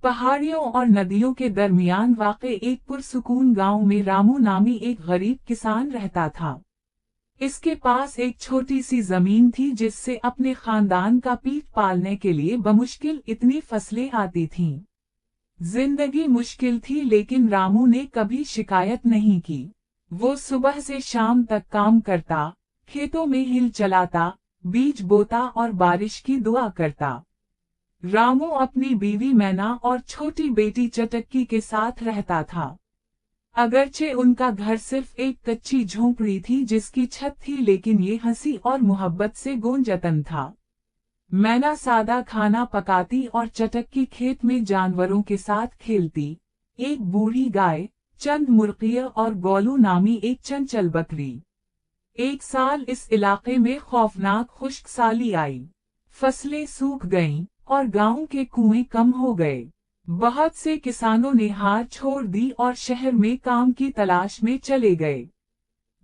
पहाड़ियों और नदियों के दरमियान वाक़े एक पुरसुकून गांव में रामू नामी एक गरीब किसान रहता था। इसके पास एक छोटी सी जमीन थी जिससे अपने खानदान का पेट पालने के लिए बमुश्किल इतनी फसलें आती थीं। जिंदगी मुश्किल थी लेकिन रामू ने कभी शिकायत नहीं की। वो सुबह से शाम तक काम करता, खेतों में हिल चलाता, बीज बोता और बारिश की दुआ करता। रामू अपनी बीवी मैना और छोटी बेटी चटक्की के साथ रहता था। अगरचे उनका घर सिर्फ एक कच्ची झोंपड़ी थी जिसकी छत थी, लेकिन ये हंसी और मोहब्बत से गुंजतन था। मैना सादा खाना पकाती और चटक्की खेत में जानवरों के साथ खेलती। एक बूढ़ी गाय, चंद मुर्गियां और गोलू नामी एक चंचल बकरी। एक साल इस इलाके में खौफनाक खुश्कसाली आई। फसलें सूख गईं और गांव के कुएं कम हो गए। बहुत से किसानों ने हार छोड़ दी और शहर में काम की तलाश में चले गए।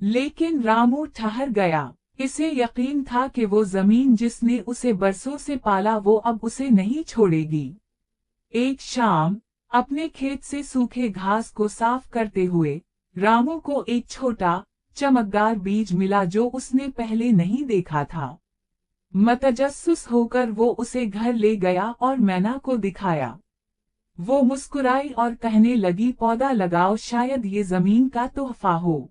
लेकिन रामू ठहर गया। इसे यकीन था कि वो जमीन जिसने उसे बरसों से पाला वो अब उसे नहीं छोड़ेगी। एक शाम, अपने खेत से सूखे घास को साफ करते हुए, रामू को एक छोटा, चमकदार बीज मिला जो उसने पहले नहीं देखा था। मतजस्सुस होकर वो उसे घर ले गया और मैना को दिखाया। वो मुस्कुराई और कहने लगी, पौधा लगाओ, शायद ये जमीन का तोहफा हो।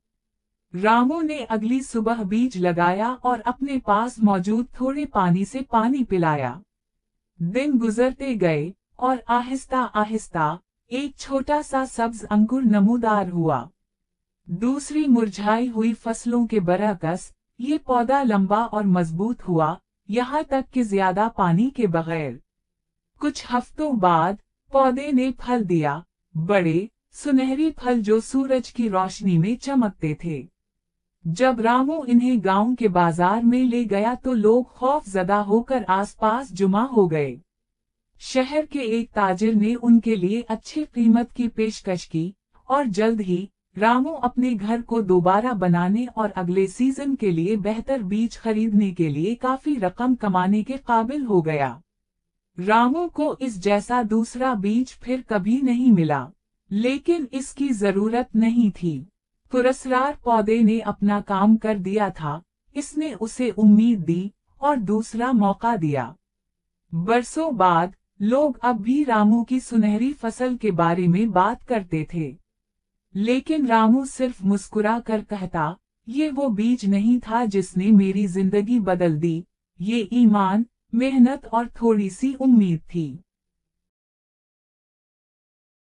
रामू ने अगली सुबह बीज लगाया और अपने पास मौजूद थोड़े पानी से पानी पिलाया। दिन गुजरते गए और आहिस्ता आहिस्ता एक छोटा सा सब्ज अंकुर नमूदार हुआ। दूसरी मुरझाई हुई फसलों के बरअक्स ये पौधा लंबा और मजबूत हुआ, यहाँ तक कि ज्यादा पानी के बगैर। कुछ हफ्तों बाद पौधे ने फल दिया, बड़े सुनहरी फल जो सूरज की रोशनी में चमकते थे। जब रामू इन्हें गांव के बाजार में ले गया तो लोग खौफजदा होकर आसपास जुमा हो गए। शहर के एक ताजिर ने उनके लिए अच्छी कीमत की पेशकश की और जल्द ही रामू अपने घर को दोबारा बनाने और अगले सीजन के लिए बेहतर बीज खरीदने के लिए काफी रकम कमाने के काबिल हो गया। रामू को इस जैसा दूसरा बीज फिर कभी नहीं मिला, लेकिन इसकी जरूरत नहीं थी। पुरस्कार पौधे ने अपना काम कर दिया था, इसने उसे उम्मीद दी और दूसरा मौका दिया। बरसों बाद लोग अब भी रामू की सुनहरी फसल के बारे में बात करते थे, लेकिन रामू सिर्फ मुस्कुरा कर कहता, ये वो बीज नहीं था जिसने मेरी जिंदगी बदल दी, ये ईमान, मेहनत और थोड़ी सी उम्मीद थी।